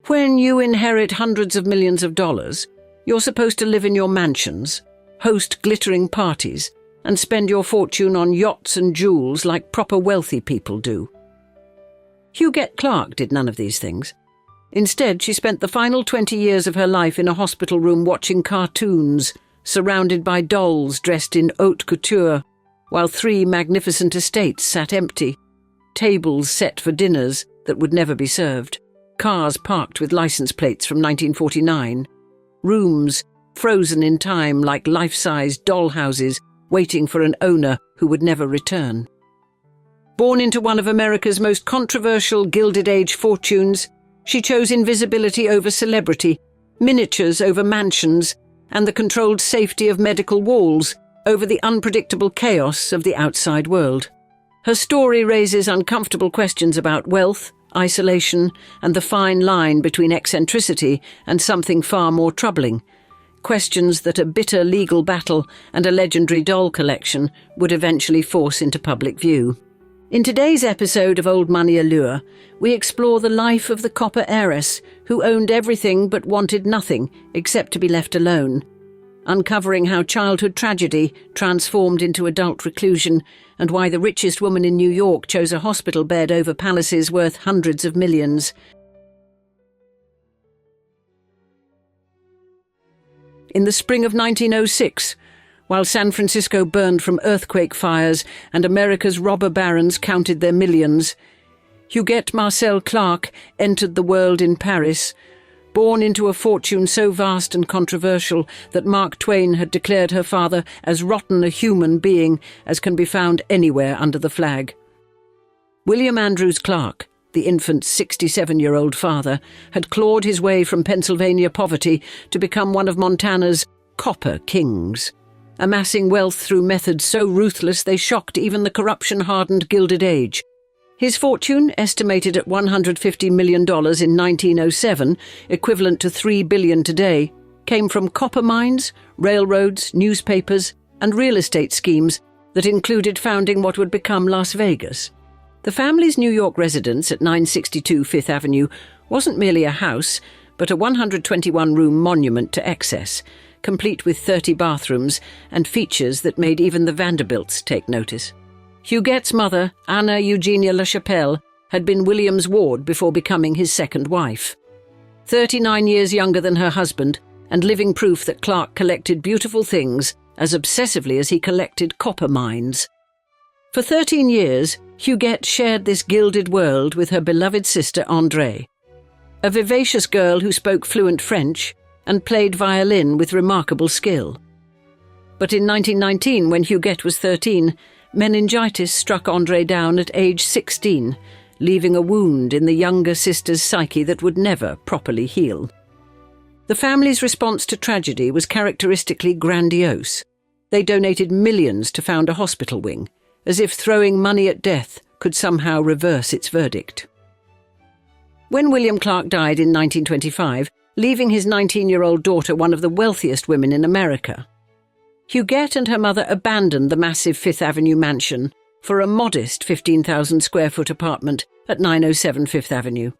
When you inherit hundreds of millions of dollars, you're supposed to live in your mansions, host glittering parties, and spend your fortune on yachts and jewels like proper wealthy people do. Huguette Clark did none of these things. Instead, she spent the final 20 years of her life in a hospital room watching cartoons, surrounded by dolls dressed in haute couture, while 3 magnificent estates sat empty, tables set for dinners that would never be served, cars parked with license plates from 1949, rooms frozen in time like life-size dollhouses waiting for an owner who would never return. Born into one of America's most controversial Gilded Age fortunes, she chose invisibility over celebrity, miniatures over mansions, and the controlled safety of medical walls over the unpredictable chaos of the outside world. Her story raises uncomfortable questions about wealth, isolation, and the fine line between eccentricity and something far more troubling. Questions that a bitter legal battle and a legendary doll collection would eventually force into public view. In today's episode of Old Money Allure, we explore the life of the copper heiress who owned everything but wanted nothing except to be left alone, uncovering how childhood tragedy transformed into adult reclusion and why the richest woman in New York chose a hospital bed over palaces worth hundreds of millions. In the spring of 1906, while San Francisco burned from earthquake fires and America's robber barons counted their millions, Huguette Marcel Clark entered the world in Paris, born into a fortune so vast and controversial that Mark Twain had declared her father as rotten a human being as can be found anywhere under the flag. William Andrews Clark, the infant's 67-year-old father, had clawed his way from Pennsylvania poverty to become one of Montana's copper kings, amassing wealth through methods so ruthless they shocked even the corruption-hardened Gilded Age. His fortune, estimated at $150 million in 1907, equivalent to $3 billion today, came from copper mines, railroads, newspapers, and real estate schemes that included founding what would become Las Vegas. The family's New York residence at 962 Fifth Avenue wasn't merely a house, but a 121-room monument to excess, complete with 30 bathrooms and features that made even the Vanderbilts take notice. Huguette's mother, Anna Eugenia LaChapelle, had been William's ward before becoming his second wife. 39 years younger than her husband, and living proof that Clark collected beautiful things as obsessively as he collected copper mines. For 13 years, Huguette shared this gilded world with her beloved sister Andrée, a vivacious girl who spoke fluent French and played violin with remarkable skill. But in 1919, when Huguette was 13, meningitis struck Andrée down at age 16, leaving a wound in the younger sister's psyche that would never properly heal. The family's response to tragedy was characteristically grandiose. They donated millions to found a hospital wing, as if throwing money at death could somehow reverse its verdict. When William Clark died in 1925, leaving his 19-year-old daughter one of the wealthiest women in America, Huguette and her mother abandoned the massive Fifth Avenue mansion for a modest 15,000-square-foot apartment at 907 Fifth Avenue.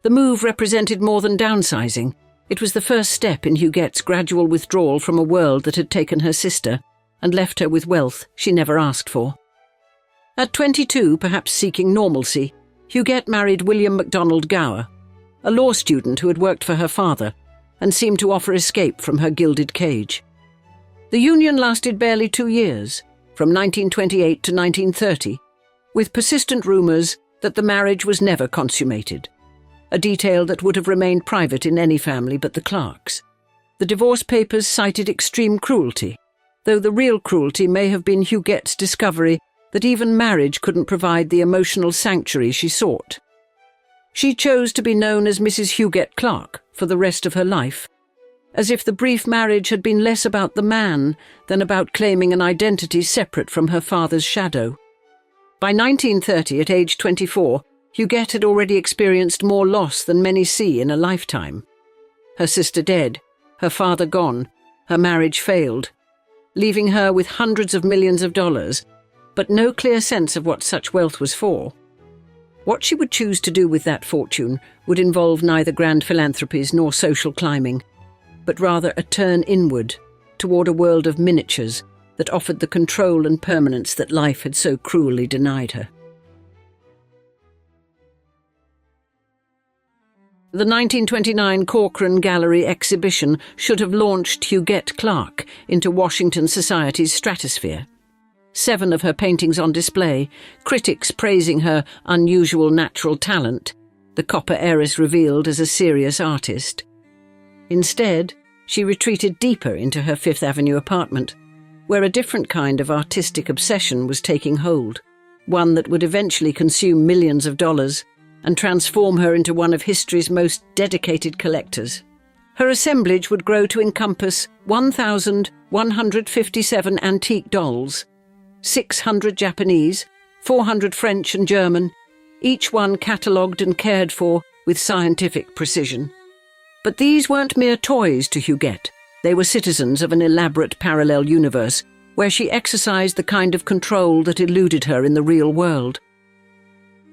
The move represented more than downsizing. It was the first step in Huguette's gradual withdrawal from a world that had taken her sister and left her with wealth she never asked for. At 22, perhaps seeking normalcy, Huguette married William MacDonald Gower, a law student who had worked for her father and seemed to offer escape from her gilded cage. The union lasted barely 2 years, from 1928 to 1930, with persistent rumours that the marriage was never consummated, a detail that would have remained private in any family but the Clarks. The divorce papers cited extreme cruelty, though the real cruelty may have been Huguette's discovery that even marriage couldn't provide the emotional sanctuary she sought. She chose to be known as Mrs. Huguette Clark for the rest of her life, as if the brief marriage had been less about the man than about claiming an identity separate from her father's shadow. By 1930, at age 24, Huguette had already experienced more loss than many see in a lifetime. Her sister dead, her father gone, her marriage failed, leaving her with hundreds of millions of dollars, but no clear sense of what such wealth was for. What she would choose to do with that fortune would involve neither grand philanthropies nor social climbing, but rather a turn inward, toward a world of miniatures that offered the control and permanence that life had so cruelly denied her. The 1929 Corcoran Gallery exhibition should have launched Huguette Clark into Washington society's stratosphere. 7 of her paintings on display, critics praising her unusual natural talent, the copper heiress revealed as a serious artist. Instead, she retreated deeper into her Fifth Avenue apartment, where a different kind of artistic obsession was taking hold, one that would eventually consume millions of dollars and transform her into one of history's most dedicated collectors. Her assemblage would grow to encompass 1,157 antique dolls, 600 Japanese, 400 French and German, each one catalogued and cared for with scientific precision. But these weren't mere toys to Huguette. They were citizens of an elaborate parallel universe where she exercised the kind of control that eluded her in the real world.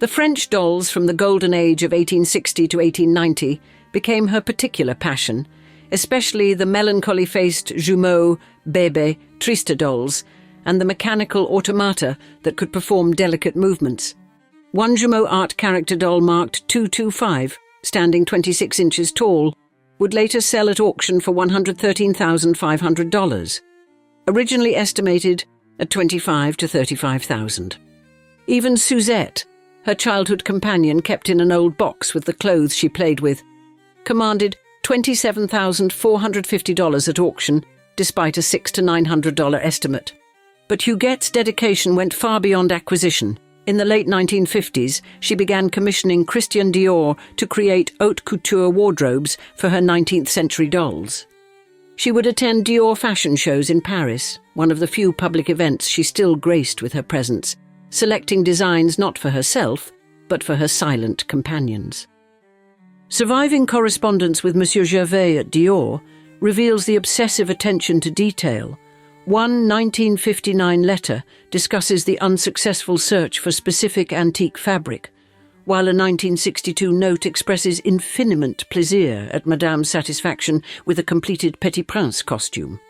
The French dolls from the Golden Age of 1860 to 1890 became her particular passion, especially the melancholy-faced jumeaux, bébé, triste dolls, and the mechanical automata that could perform delicate movements. One jumeau art character doll marked 225, standing 26 inches tall, would later sell at auction for $113,500, originally estimated at $25,000 to $35,000. Even Suzette, her childhood companion kept in an old box with the clothes she played with, commanded $27,450 at auction, despite a $600 to $900 estimate. But Huguette's dedication went far beyond acquisition. In the late 1950s, she began commissioning Christian Dior to create haute couture wardrobes for her 19th century dolls. She would attend Dior fashion shows in Paris, one of the few public events she still graced with her presence, selecting designs not for herself, but for her silent companions. Surviving correspondence with Monsieur Gervais at Dior reveals the obsessive attention to detail. One 1959 letter discusses the unsuccessful search for specific antique fabric, while a 1962 note expresses infiniment plaisir at Madame's satisfaction with a completed Petit Prince costume.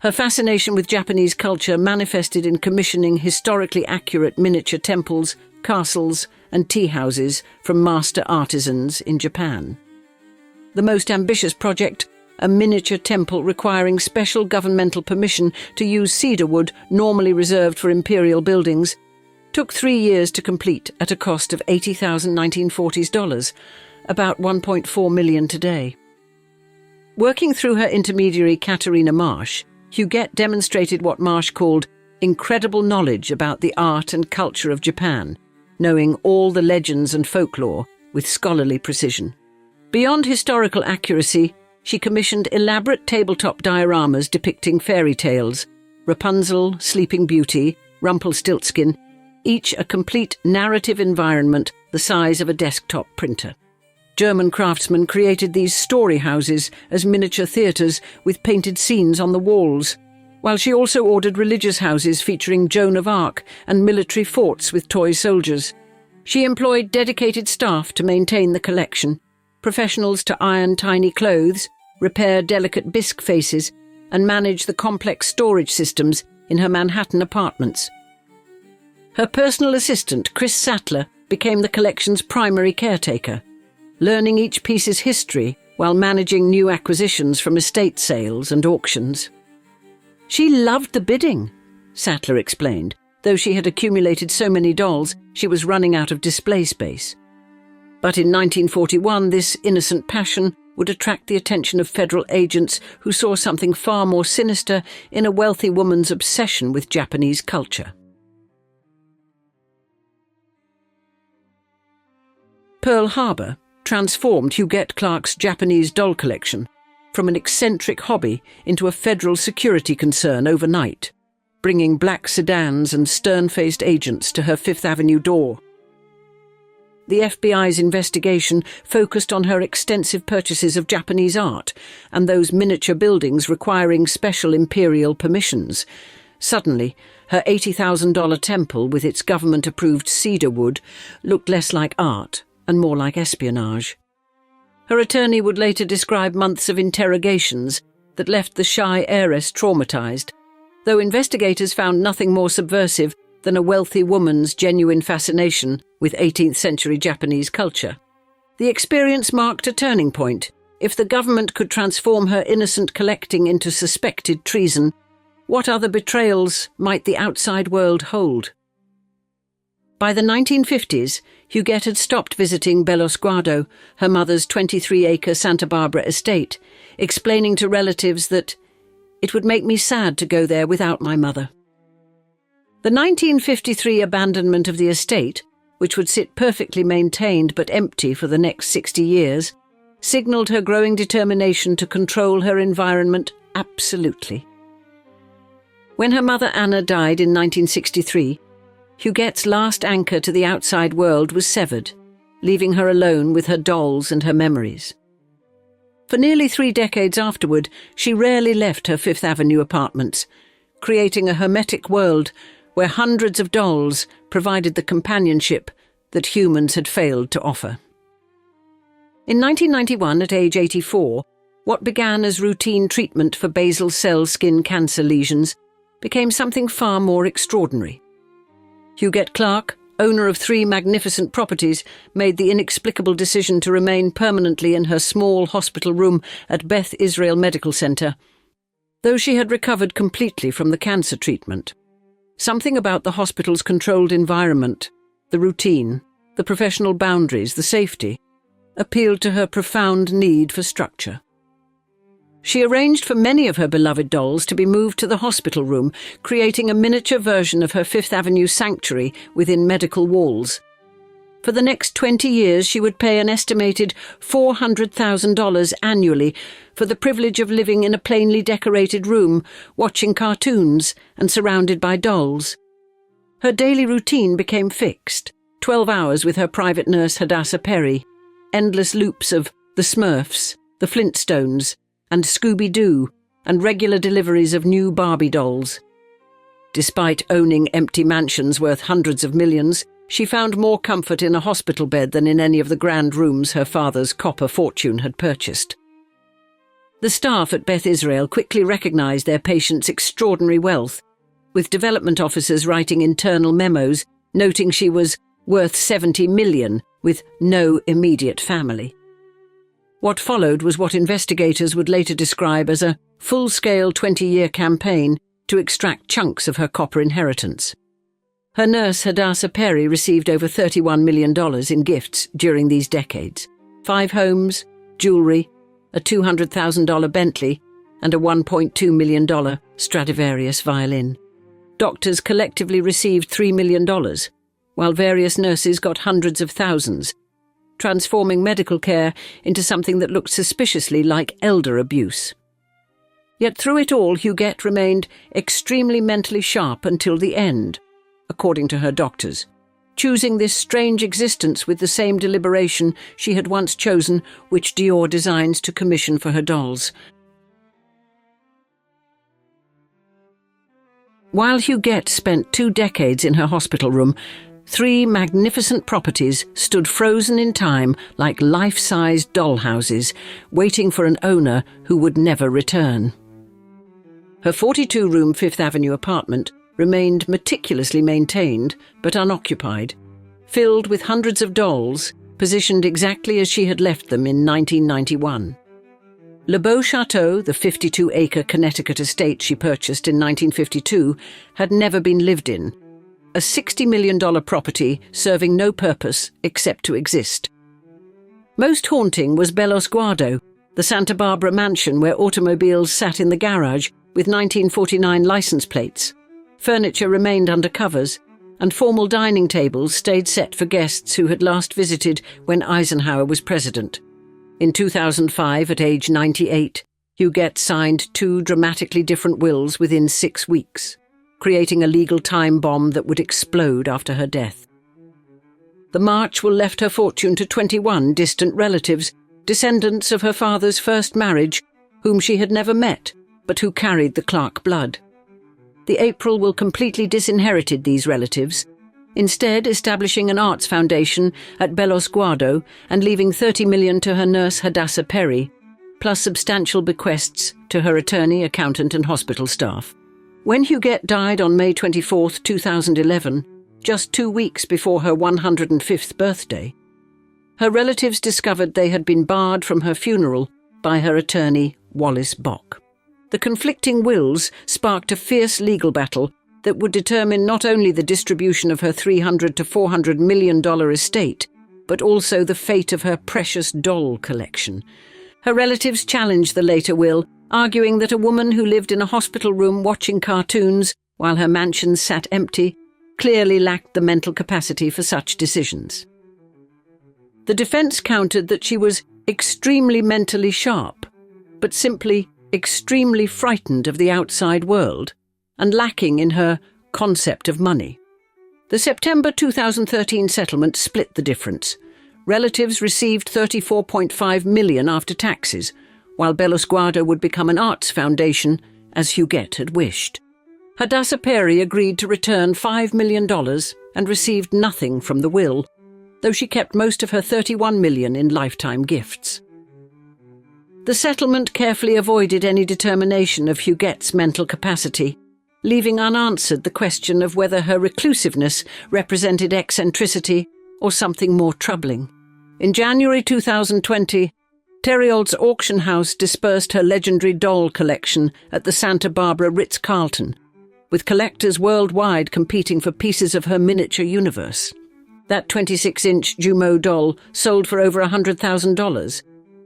Her fascination with Japanese culture manifested in commissioning historically accurate miniature temples, castles, and tea houses from master artisans in Japan. The most ambitious project, a miniature temple requiring special governmental permission to use cedar wood normally reserved for imperial buildings, took 3 years to complete at a cost of $80,000 1940s, about $1.4 million today. Working through her intermediary Katharina Marsh, Huguette demonstrated what Marsh called incredible knowledge about the art and culture of Japan, knowing all the legends and folklore with scholarly precision. Beyond historical accuracy, she commissioned elaborate tabletop dioramas depicting fairy tales, Rapunzel, Sleeping Beauty, Rumpelstiltskin, each a complete narrative environment the size of a desktop printer. German craftsmen created these story houses as miniature theatres with painted scenes on the walls, while she also ordered religious houses featuring Joan of Arc and military forts with toy soldiers. She employed dedicated staff to maintain the collection, professionals to iron tiny clothes, repair delicate bisque faces, and manage the complex storage systems in her Manhattan apartments. Her personal assistant, Chris Sattler, became the collection's primary caretaker, learning each piece's history while managing new acquisitions from estate sales and auctions. She loved the bidding, Sattler explained, though she had accumulated so many dolls she was running out of display space. But in 1941, this innocent passion would attract the attention of federal agents who saw something far more sinister in a wealthy woman's obsession with Japanese culture. Pearl Harbor transformed Huguette Clark's Japanese doll collection from an eccentric hobby into a federal security concern overnight, bringing black sedans and stern-faced agents to her Fifth Avenue door. The FBI's investigation focused on her extensive purchases of Japanese art and those miniature buildings requiring special imperial permissions, Suddenly, her $80,000 temple with its government-approved cedar wood looked less like art and more like espionage. Her attorney would later describe months of interrogations that left the shy heiress traumatized, though investigators found nothing more subversive than a wealthy woman's genuine fascination with 18th-century Japanese culture. The experience marked a turning point. If the government could transform her innocent collecting into suspected treason, what other betrayals might the outside world hold? By the 1950s, Huguette had stopped visiting Bellosguardo, her mother's 23-acre Santa Barbara estate, explaining to relatives that it would make me sad to go there without my mother. The 1953 abandonment of the estate, which would sit perfectly maintained but empty for the next 60 years, signalled her growing determination to control her environment absolutely. When her mother Anna died in 1963, Huguette's last anchor to the outside world was severed, leaving her alone with her dolls and her memories. For nearly 3 decades afterward, she rarely left her Fifth Avenue apartments, creating a hermetic world where hundreds of dolls provided the companionship that humans had failed to offer. In 1991, at age 84, what began as routine treatment for basal cell skin cancer lesions became something far more extraordinary. Huguette Clark, owner of 3 magnificent properties, made the inexplicable decision to remain permanently in her small hospital room at Beth Israel Medical Center, though she had recovered completely from the cancer treatment. Something about the hospital's controlled environment, the routine, the professional boundaries, the safety, appealed to her profound need for structure. She arranged for many of her beloved dolls to be moved to the hospital room, creating a miniature version of her Fifth Avenue sanctuary within medical walls. For the next 20 years, she would pay an estimated $400,000 annually for the privilege of living in a plainly decorated room, watching cartoons and surrounded by dolls. Her daily routine became fixed: 12 hours with her private nurse Hadassah Perry, endless loops of The Smurfs, The Flintstones, and Scooby-Doo, and regular deliveries of new Barbie dolls. Despite owning empty mansions worth hundreds of millions, she found more comfort in a hospital bed than in any of the grand rooms her father's copper fortune had purchased. The staff at Beth Israel quickly recognized their patients' extraordinary wealth, with development officers writing internal memos noting she was worth $70 million with no immediate family. What followed was what investigators would later describe as a full-scale 20-year campaign to extract chunks of her copper inheritance. Her nurse Hadassah Perry received over $31 million in gifts during these decades: 5 homes, jewellery, a $200,000 Bentley, and a $1.2 million Stradivarius violin. Doctors collectively received $3 million, while various nurses got hundreds of thousands, transforming medical care into something that looked suspiciously like elder abuse. Yet through it all, Huguette remained extremely mentally sharp until the end, according to her doctors, choosing this strange existence with the same deliberation she had once chosen which Dior designs to commission for her dolls. While Huguette spent 2 decades in her hospital room, 3 magnificent properties stood frozen in time like life-sized dollhouses, waiting for an owner who would never return. Her 42-room Fifth Avenue apartment remained meticulously maintained but unoccupied, filled with hundreds of dolls, positioned exactly as she had left them in 1991. Le Beau Chateau, the 52-acre Connecticut estate she purchased in 1952, had never been lived in, a $60 million property serving no purpose except to exist. Most haunting was Bellosguardo, the Santa Barbara mansion where automobiles sat in the garage with 1949 license plates. Furniture remained under covers, and formal dining tables stayed set for guests who had last visited when Eisenhower was president. In 2005, at age 98, Huguette signed 2 dramatically different wills within 6 weeks, creating a legal time bomb that would explode after her death. The march will left her fortune to 21 distant relatives, descendants of her father's first marriage, whom she had never met, but who carried the Clark blood. the April will completely disinherited these relatives, instead establishing an arts foundation at Guardo and leaving $30 million to her nurse Hadassah Perry, plus substantial bequests to her attorney, accountant and hospital staff. When Huguette died on May 24, 2011, just 2 weeks before her 105th birthday, her relatives discovered they had been barred from her funeral by her attorney, Wallace Bock. The conflicting wills sparked a fierce legal battle that would determine not only the distribution of her $300 to $400 million estate, but also the fate of her precious doll collection. Her relatives challenged the later will, arguing that a woman who lived in a hospital room watching cartoons while her mansion sat empty clearly lacked the mental capacity for such decisions. The defense countered that she was extremely mentally sharp, but simply extremely frightened of the outside world and lacking in her concept of money. The September 2013 settlement split the difference. Relatives received $34.5 million after taxes, while Guardo would become an arts foundation, as Huguette had wished. Hadassah Perry agreed to return $5 million and received nothing from the will, though she kept most of her $31 million in lifetime gifts. The settlement carefully avoided any determination of Huguette's mental capacity, leaving unanswered the question of whether her reclusiveness represented eccentricity or something more troubling. In January 2020, Thériault's auction house dispersed her legendary doll collection at the Santa Barbara Ritz-Carlton, with collectors worldwide competing for pieces of her miniature universe. That 26-inch Jumeau doll sold for over $100,000,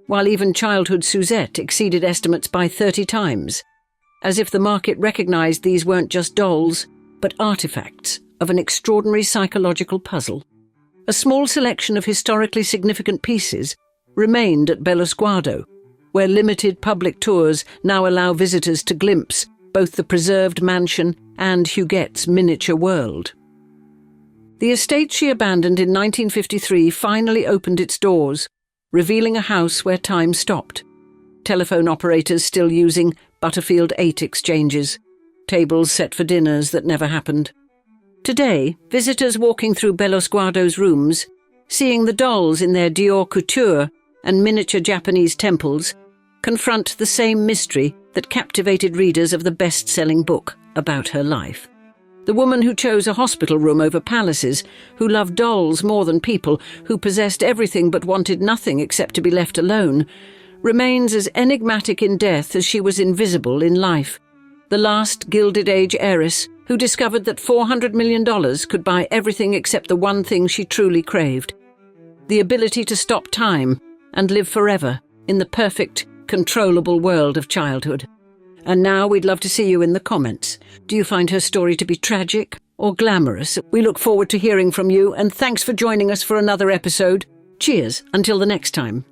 while even childhood Suzette exceeded estimates by 30 times, as if the market recognized these weren't just dolls, but artifacts of an extraordinary psychological puzzle. A small selection of historically significant pieces remained at Guardo, where limited public tours now allow visitors to glimpse both the preserved mansion and Huguette's miniature world. The estate she abandoned in 1953 finally opened its doors, revealing a house where time stopped. Telephone operators still using Butterfield 8 exchanges, tables set for dinners that never happened. Today, visitors walking through Guardo's rooms, seeing the dolls in their Dior couture and miniature Japanese temples, confront the same mystery that captivated readers of the best-selling book about her life. The woman who chose a hospital room over palaces, who loved dolls more than people, who possessed everything but wanted nothing except to be left alone, remains as enigmatic in death as she was invisible in life. The last Gilded Age heiress, who discovered that $400 million could buy everything except the one thing she truly craved: the ability to stop time and live forever in the perfect, controllable world of childhood. And now we'd love to see you in the comments. Do you find her story to be tragic or glamorous? We look forward to hearing from you, and thanks for joining us for another episode. Cheers, until the next time.